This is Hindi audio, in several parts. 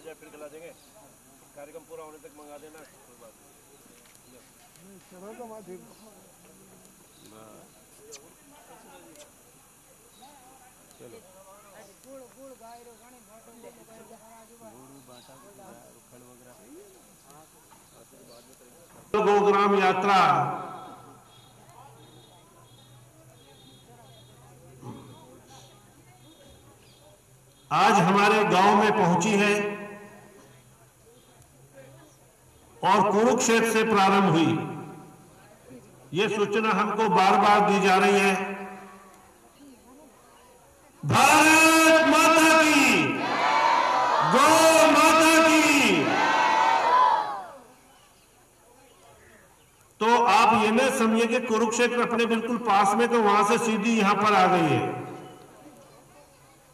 जाए फिर खिला देंगे। कार्यक्रम पूरा होने तक मंगा देना, कोई बात नहीं। चलो गोग्राम यात्रा आज हमारे गांव में पहुंची है और कुरुक्षेत्र से प्रारंभ हुई। यह सूचना हमको बार बार दी जा रही है। भारत माता की, गौ माता की। तो आप ये न समझिए कि कुरुक्षेत्र अपने बिल्कुल पास में, तो वहां से सीधी यहां पर आ गई है।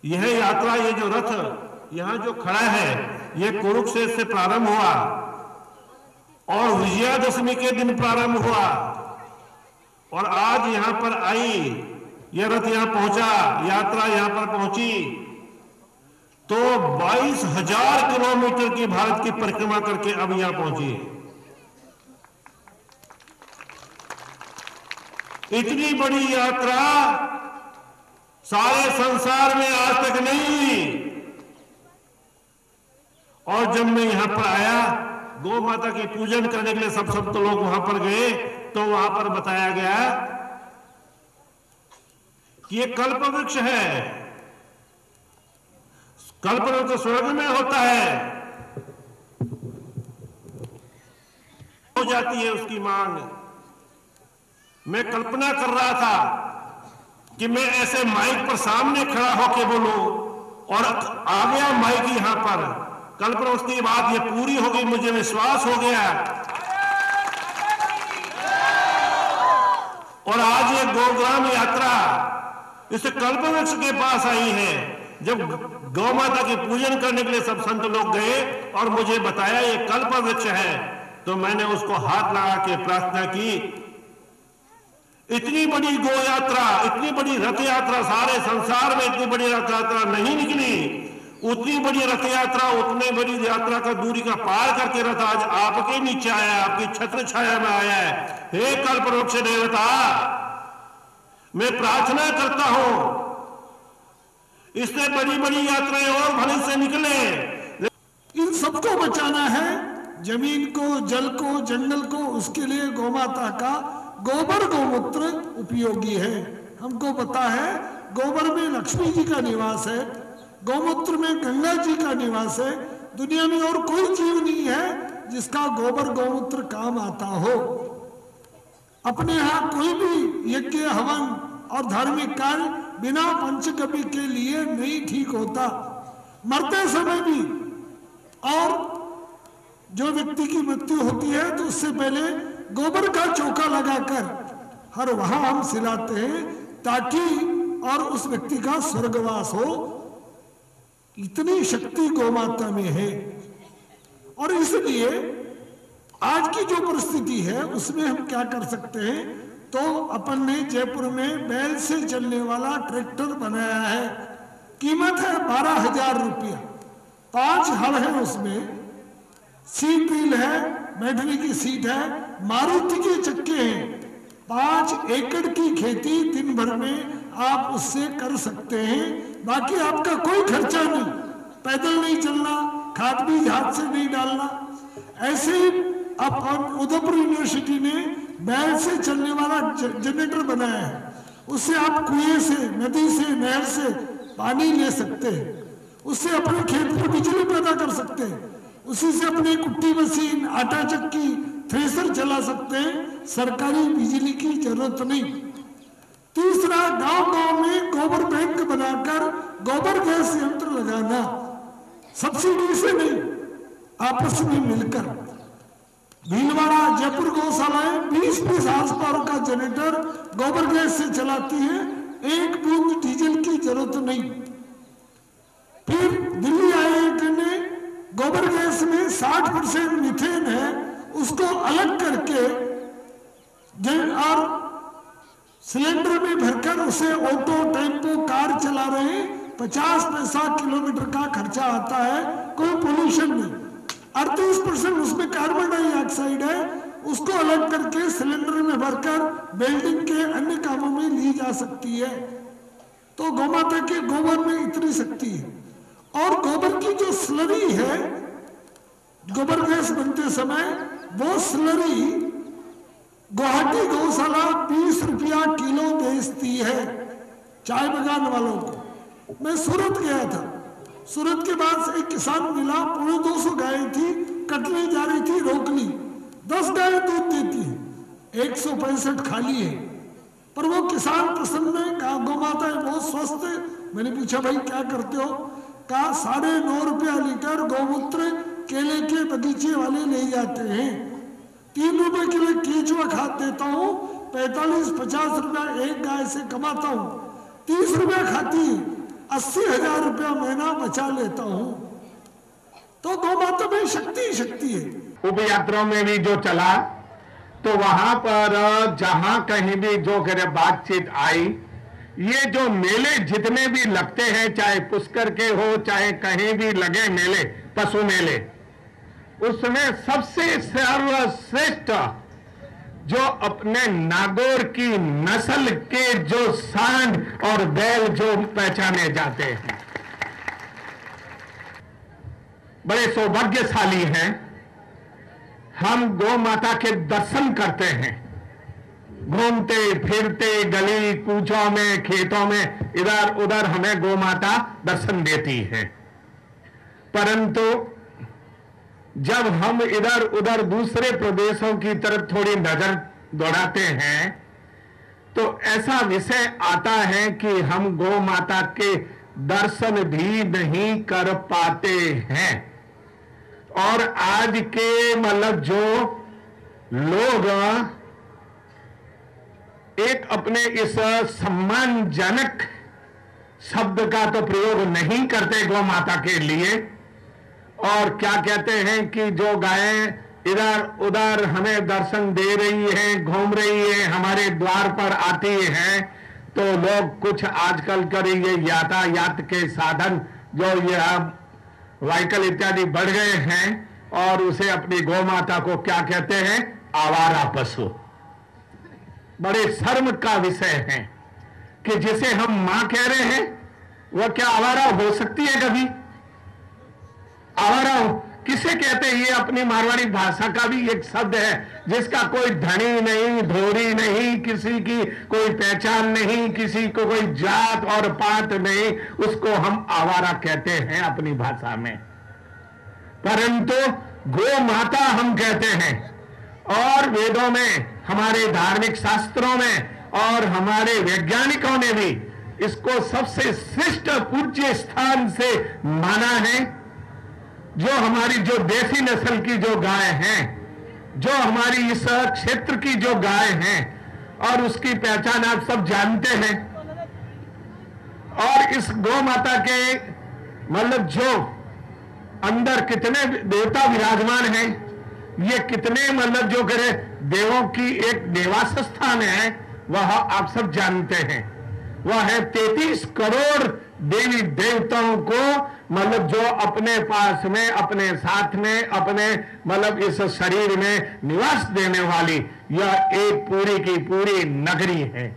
यह यात्रा, ये जो रथ यहां जो खड़ा है, यह कुरुक्षेत्र से प्रारंभ हुआ और विजयादशमी के दिन प्रारंभ हुआ और आज यहां पर आई। यह रथ यहां पहुंचा, यात्रा यहां पर पहुंची तो 22,000 किलोमीटर की भारत की परिक्रमा करके अब यहां पहुंची। इतनी बड़ी यात्रा सारे संसार में आज तक नहीं हुई। और जब मैं यहां पर आया, गौ माता की पूजन करने के लिए सब तो लोग वहां पर गए, तो वहां पर बताया गया कि ये कल्प वृक्ष है। कल्प वृक्ष स्वर्ग में होता है, हो जाती है उसकी मांग। मैं कल्पना कर रहा था कि मैं ऐसे माइक पर सामने खड़ा होकर बोलूं और आ गया माइक यहां पर। कल्पना उसकी बात ये पूरी हो गई, मुझे विश्वास हो गया। और आज ये गोग्राम यात्रा इस कल्प वृक्ष के पास आई है। जब गौ माता की पूजन करने के लिए सब संत लोग गए और मुझे बताया ये कल्प वृक्ष है, तो मैंने उसको हाथ लगा के प्रार्थना की। इतनी बड़ी गो यात्रा, इतनी बड़ी रथ यात्रा, सारे संसार में इतनी बड़ी रथ यात्रा नहीं निकली। उतनी बड़ी रथ यात्रा, उतनी बड़ी यात्रा का दूरी का पार करके रथ आज आपके नीचे आया, आपकी छत्र छाया में आया है। हे कल्पवृक्ष देवता, मैं प्रार्थना करता हूं इससे बड़ी बड़ी यात्राएं और भले से निकले। इन सबको बचाना है, जमीन को, जल को, जंगल को। उसके लिए गौमाता का गोबर गौमूत्र उपयोगी है। हमको पता है गोबर में लक्ष्मी जी का निवास है, गौमूत्र में गंगा जी का निवास है। दुनिया में और कोई जीव नहीं है जिसका गोबर गौमूत्र काम आता हो। अपने यहाँ कोई भी यज्ञ, हवन और धार्मिक कार्य बिना पंचगव्य के लिए नहीं ठीक होता। मरते समय भी, और जो व्यक्ति की मृत्यु होती है तो उससे पहले गोबर का चौका लगाकर हर वहां हम सिलाते हैं ताकि और उस व्यक्ति का स्वर्गवास हो। इतनी शक्ति गौमाता में है। और इसलिए आज की जो परिस्थिति है उसमें हम क्या कर सकते हैं, तो अपन ने जयपुर में बैल से चलने वाला ट्रैक्टर बनाया है। कीमत है 12,000 रुपया। 5 हल है, उसमें सीट व्हील है, बैठने की सीट है, मारुति के चक्के हैं। 5 एकड़ की खेती दिन भर में आप उससे कर सकते हैं। बाकी आपका कोई खर्चा नहीं, पैदल नहीं चलना, खाद बीज हाथ से नहीं डालना। ऐसे ही अब उदयपुर यूनिवर्सिटी ने बैल से चलने वाला जनरेटर बनाया है। उससे आप कुएं से, नदी से, नहर से पानी ले सकते हैं। उससे अपने खेत में बिजली पैदा कर सकते हैं। उसी से अपनी कुट्टी मशीन, आटा चक्की, थ्रेसर चला सकते हैं। सरकारी बिजली की जरूरत नहीं। तीसरा, गांव-गांव में गोबर बैंक बनाकर गोबर गैस यंत्र लगाना, सब्सिडी से नहीं, आपस में मिलकर। भीलवाड़ा, जयपुर गौशालाएं 20-20 हार्स पावर का जनरेटर गोबर गैस से चलाती है। 1 बूंद डीजल की जरूरत नहीं। फिर दिल्ली आईआईटी ने गोबर गैस में 60% मीथेन है, उसको अलग करके और सिलेंडर में भरकर उसे ऑटो, टेम्पो, कार चला रहे हैं। 50 पैसा किलोमीटर का खर्चा आता है, कोई पोल्यूशन नहीं। 38% उसमें कार्बन डाइऑक्साइड है, उसको अलग करके सिलेंडर में भरकर वेल्डिंग के अन्य कामों में ली जा सकती है। तो गौमाता के गोबर में इतनी शक्ति है। और गोबर की जो स्लरी है, गोबर गैस बनते समय, वो स्लरी गुवाहाटी गौशाला 20 रुपया किलो बेचती है चाय बगान वालों को। मैं सूरत गया था, सूरत के बाद से एक किसान मिला, 250 गायें थी, कटने जा रही थी, रोक ली। 10 गायें दूध देती है, 165 खाली है। पर वो किसान प्रसन्न है, कहा गौ माता है, बहुत स्वस्थ है। मैंने पूछा भाई क्या करते हो? कहा 9.5 रुपया लीटर गौमूत्र केले के बगीचे वाले ले जाते हैं, 3 रुपए के लिए केचुआ खाद देता हूँ, 45-50 रुपया एक गाय से कमाता हूँ, 30 रुपया खाती है, 80,000 रुपया महीना बचा लेता हूँ। तो गौ माता में शक्ति है। उप यात्राओं में भी जो चला, तो वहां पर जहां कहीं भी जो करे बातचीत आई, ये जो मेले जितने भी लगते हैं, चाहे पुष्कर के हो चाहे कहीं भी लगे मेले, पशु मेले, उसमें सबसे सर्वश्रेष्ठ जो अपने नागौर की नस्ल के जो सांड और बैल जो पहचाने जाते हैं, बड़े सौभाग्यशाली हैं। हम गौ माता के दर्शन करते हैं, घूमते फिरते गली कूचों में, खेतों में, इधर उधर हमें गौ माता दर्शन देती है। परंतु जब हम इधर उधर दूसरे प्रदेशों की तरफ थोड़ी नजर दौड़ाते हैं, तो ऐसा विषय आता है कि हम गौ माता के दर्शन भी नहीं कर पाते हैं। और आज के मतलब जो लोग एक अपने इस सम्मानजनक शब्द का तो प्रयोग नहीं करते गौ माता के लिए, और क्या कहते हैं कि जो गायें इधर उधर हमें दर्शन दे रही हैं, घूम रही है, हमारे द्वार पर आती हैं, तो लोग कुछ आजकल कर ये यातायात के साधन जो ये व्हीकल इत्यादि बढ़ गए हैं, और उसे अपनी गौ माता को क्या कहते हैं? आवारा पशु। बड़े शर्म का विषय है कि जिसे हम मां कह रहे हैं, वह क्या आवारा हो सकती है कभी? आवारा किसे कहते हैं? ये अपनी मारवाड़ी भाषा का भी एक शब्द है, जिसका कोई धनी नहीं, धोरी नहीं, किसी की कोई पहचान नहीं, किसी को कोई जात और पात नहीं, उसको हम आवारा कहते हैं अपनी भाषा में। परंतु गौ माता हम कहते हैं, और वेदों में, हमारे धार्मिक शास्त्रों में और हमारे वैज्ञानिकों ने भी इसको सबसे श्रेष्ठ पूज्य स्थान से माना है। जो हमारी जो देसी नस्ल की जो गाय हैं, जो हमारी इस क्षेत्र की जो गाय हैं, और उसकी पहचान आप सब जानते हैं। और इस गौ माता के मतलब जो अंदर कितने देवता विराजमान हैं, ये कितने मतलब जो करे देवों की एक निवास स्थान है, वह आप सब जानते हैं। वह है 33 करोड़ देवी देवताओं को मतलब जो अपने पास में, अपने साथ में, अपने मतलब इस शरीर में निवास देने वाली यह एक पूरी की पूरी नगरी है।